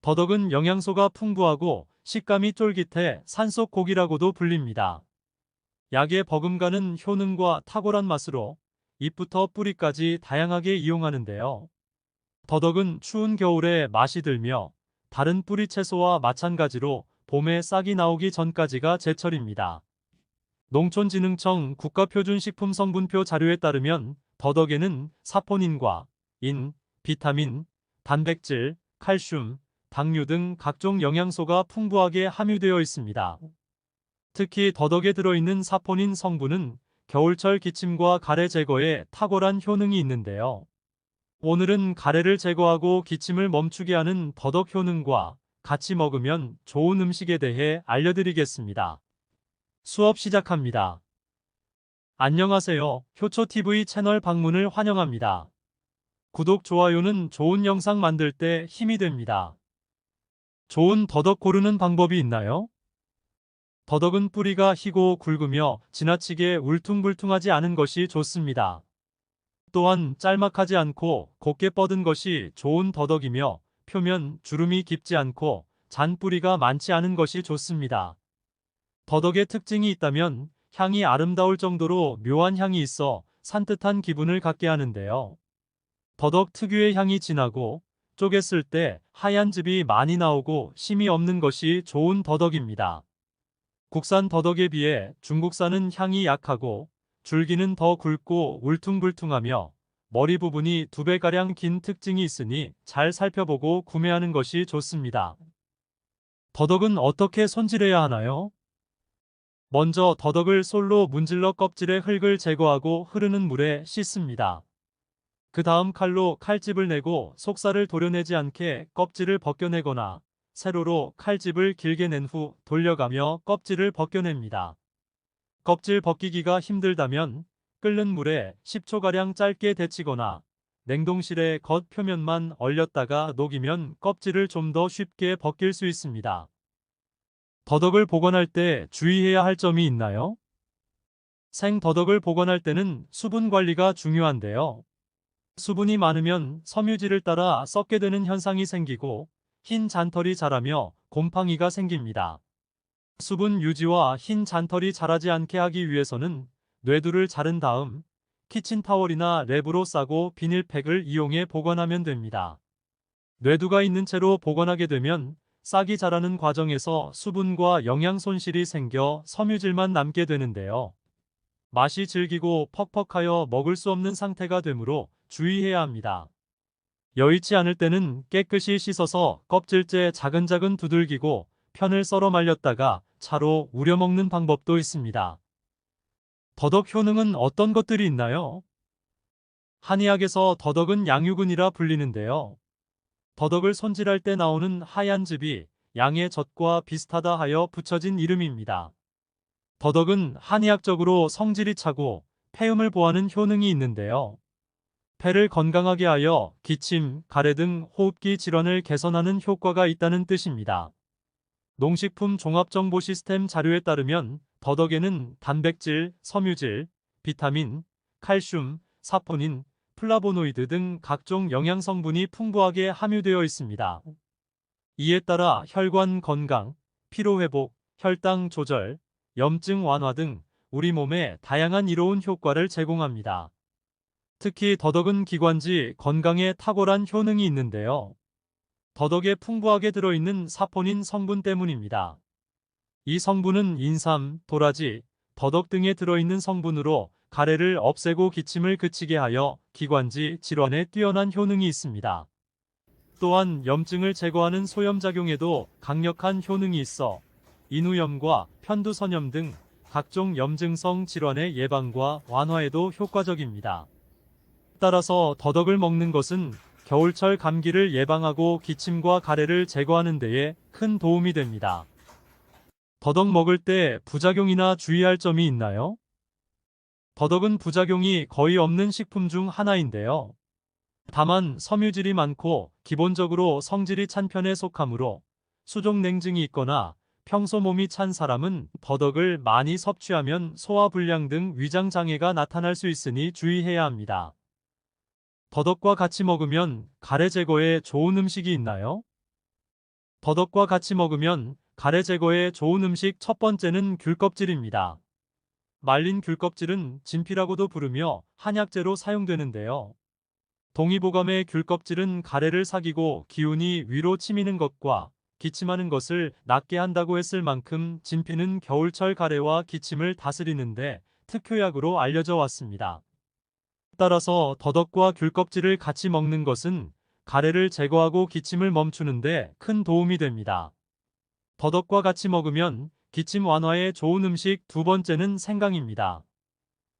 더덕은 영양소가 풍부하고 식감이 쫄깃해 산속 고기라고도 불립니다. 약에 버금가는 효능과 탁월한 맛으로 잎부터 뿌리까지 다양하게 이용하는데요. 더덕은 추운 겨울에 맛이 들며 다른 뿌리 채소와 마찬가지로 봄에 싹이 나오기 전까지가 제철입니다. 농촌진흥청 국가표준식품 성분표 자료에 따르면 더덕에는 사포닌과 인, 비타민, 단백질, 칼슘, 당류 등 각종 영양소가 풍부하게 함유되어 있습니다. 특히 더덕에 들어있는 사포닌 성분은 겨울철 기침과 가래 제거에 탁월한 효능이 있는데요. 오늘은 가래를 제거하고 기침을 멈추게 하는 더덕 효능과 같이 먹으면 좋은 음식에 대해 알려드리겠습니다. 수업 시작합니다. 안녕하세요. 효초TV 채널 방문을 환영합니다. 구독, 좋아요는 좋은 영상 만들 때 힘이 됩니다. 좋은 더덕 고르는 방법이 있나요? 더덕은 뿌리가 희고 굵으며 지나치게 울퉁불퉁하지 않은 것이 좋습니다. 또한 짤막하지 않고 곱게 뻗은 것이 좋은 더덕이며 표면 주름이 깊지 않고 잔뿌리가 많지 않은 것이 좋습니다. 더덕의 특징이 있다면 향이 아름다울 정도로 묘한 향이 있어 산뜻한 기분을 갖게 하는데요. 더덕 특유의 향이 진하고 쪼갰을 때 하얀 즙이 많이 나오고 심이 없는 것이 좋은 더덕입니다. 국산 더덕에 비해 중국산은 향이 약하고 줄기는 더 굵고 울퉁불퉁하며 머리 부분이 2배가량 긴 특징이 있으니 잘 살펴보고 구매하는 것이 좋습니다. 더덕은 어떻게 손질해야 하나요? 먼저 더덕을 솔로 문질러 껍질의 흙을 제거하고 흐르는 물에 씻습니다. 그 다음 칼로 칼집을 내고 속살을 도려내지 않게 껍질을 벗겨내거나 세로로 칼집을 길게 낸 후 돌려가며 껍질을 벗겨냅니다. 껍질 벗기기가 힘들다면 끓는 물에 10초가량 짧게 데치거나 냉동실에 겉 표면만 얼렸다가 녹이면 껍질을 좀 더 쉽게 벗길 수 있습니다. 더덕을 보관할 때 주의해야 할 점이 있나요? 생더덕을 보관할 때는 수분 관리가 중요한데요. 수분이 많으면 섬유질을 따라 썩게 되는 현상이 생기고 흰 잔털이 자라며 곰팡이가 생깁니다. 수분 유지와 흰 잔털이 자라지 않게 하기 위해서는 뇌두를 자른 다음 키친타월이나 랩으로 싸고 비닐팩을 이용해 보관하면 됩니다. 뇌두가 있는 채로 보관하게 되면 싹이 자라는 과정에서 수분과 영양 손실이 생겨 섬유질만 남게 되는데요. 맛이 질기고 퍽퍽하여 먹을 수 없는 상태가 되므로 주의해야 합니다. 여의치 않을 때는 깨끗이 씻어서 껍질째 자근자근 두들기고 편을 썰어 말렸다가 차로 우려 먹는 방법도 있습니다. 더덕 효능은 어떤 것들이 있나요? 한의학에서 더덕은 양유근이라 불리는데요. 더덕을 손질할 때 나오는 하얀 즙이 양의 젖과 비슷하다 하여 붙여진 이름입니다. 더덕은 한의학적으로 성질이 차고 폐음을 보하는 효능이 있는데요. 폐를 건강하게 하여 기침, 가래 등 호흡기 질환을 개선하는 효과가 있다는 뜻입니다. 농식품 종합정보 시스템 자료에 따르면 더덕에는 단백질, 섬유질, 비타민, 칼슘, 사포닌, 플라보노이드 등 각종 영양 성분이 풍부하게 함유되어 있습니다. 이에 따라 혈관 건강, 피로 회복, 혈당 조절, 염증 완화 등 우리 몸에 다양한 이로운 효과를 제공합니다. 특히 더덕은 기관지 건강에 탁월한 효능이 있는데요. 더덕에 풍부하게 들어있는 사포닌 성분 때문입니다. 이 성분은 인삼, 도라지, 더덕 등에 들어있는 성분으로 가래를 없애고 기침을 그치게 하여 기관지 질환에 뛰어난 효능이 있습니다. 또한 염증을 제거하는 소염작용에도 강력한 효능이 있어 인후염과 편두선염 등 각종 염증성 질환의 예방과 완화에도 효과적입니다. 따라서 더덕을 먹는 것은 겨울철 감기를 예방하고 기침과 가래를 제거하는 데에 큰 도움이 됩니다. 더덕 먹을 때 부작용이나 주의할 점이 있나요? 더덕은 부작용이 거의 없는 식품 중 하나인데요. 다만 섬유질이 많고 기본적으로 성질이 찬 편에 속하므로 수족 냉증이 있거나 평소 몸이 찬 사람은 더덕을 많이 섭취하면 소화불량 등 위장 장애가 나타날 수 있으니 주의해야 합니다. 더덕과 같이 먹으면 가래 제거에 좋은 음식이 있나요? 더덕과 같이 먹으면 가래 제거에 좋은 음식 첫 번째는 귤껍질입니다. 말린 귤껍질은 진피라고도 부르며 한약재로 사용되는데요. 동의보감의 귤껍질은 가래를삭이고 기운이 위로 치미는 것과 기침하는 것을 낫게 한다고 했을 만큼 진피는 겨울철 가래와 기침을 다스리는데 특효약으로 알려져 왔습니다. 따라서 더덕과 귤껍질을 같이 먹는 것은 가래를 제거하고 기침을 멈추는데 큰 도움이 됩니다. 더덕과 같이 먹으면 기침 완화에 좋은 음식 두 번째는 생강입니다.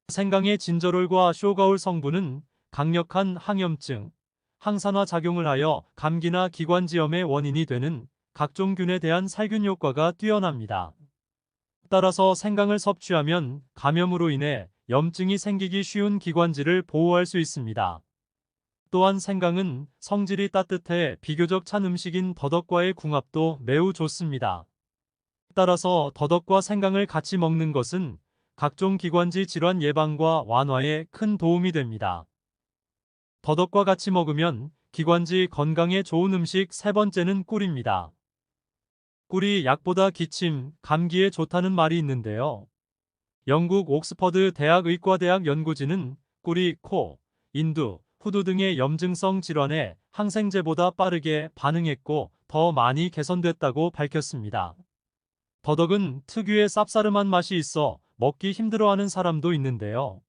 생강의 진저롤과 쇼가올 성분은 강력한 항염증, 항산화 작용을 하여 감기나 기관지염의 원인이 되는 각종 균에 대한 살균 효과가 뛰어납니다. 따라서 생강을 섭취하면 감염으로 인해 염증이 생기기 쉬운 기관지를 보호할 수 있습니다. 또한 생강은 성질이 따뜻해 비교적 찬 음식인 더덕과의 궁합도 매우 좋습니다. 따라서 더덕과 생강을 같이 먹는 것은 각종 기관지 질환 예방과 완화에 큰 도움이 됩니다. 더덕과 같이 먹으면 기관지 건강에 좋은 음식 세 번째는 꿀입니다. 꿀이 약보다 기침, 감기에 좋다는 말이 있는데요. 영국 옥스퍼드 대학 의과대학 연구진은 꿀이 코, 인두, 후두 등의 염증성 질환에 항생제보다 빠르게 반응했고 더 많이 개선됐다고 밝혔습니다. 더덕은 특유의 쌉싸름한 맛이 있어 먹기 힘들어하는 사람도 있는데요.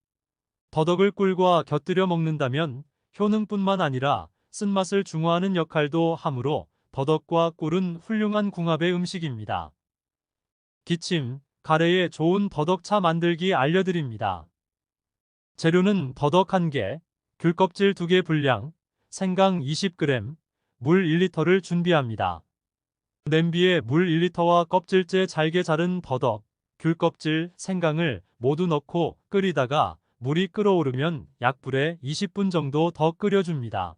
더덕을 꿀과 곁들여 먹는다면 효능뿐만 아니라 쓴맛을 중화하는 역할도 하므로 더덕과 꿀은 훌륭한 궁합의 음식입니다. 기침, 가래에 좋은 더덕차 만들기 알려드립니다. 재료는 더덕 1개, 귤껍질 2개 분량, 생강 20g, 물 1리터를 준비합니다. 냄비에 물 1리터와 껍질째 잘게 자른 더덕, 귤껍질, 생강을 모두 넣고 끓이다가 물이 끓어오르면 약불에 20분 정도 더 끓여줍니다.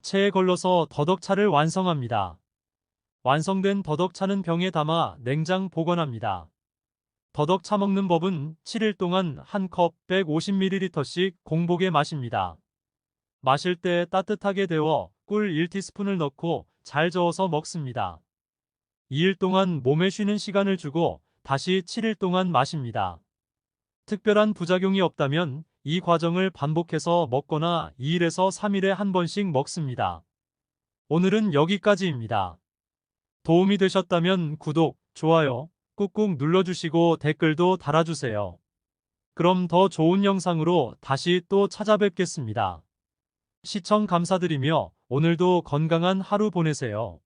체에 걸러서 더덕차를 완성합니다. 완성된 더덕차는 병에 담아 냉장 보관합니다. 더덕차 먹는 법은 7일 동안 한 컵 150ml씩 공복에 마십니다. 마실 때 따뜻하게 데워 꿀 1티스푼을 넣고 잘 저어서 먹습니다. 2일 동안 몸에 쉬는 시간을 주고 다시 7일 동안 마십니다. 특별한 부작용이 없다면 이 과정을 반복해서 먹거나 2일에서 3일에 한 번씩 먹습니다. 오늘은 여기까지입니다. 도움이 되셨다면 구독, 좋아요 꾹꾹 눌러주시고 댓글도 달아주세요. 그럼 더 좋은 영상으로 다시 또 찾아뵙겠습니다. 시청 감사드리며 오늘도 건강한 하루 보내세요.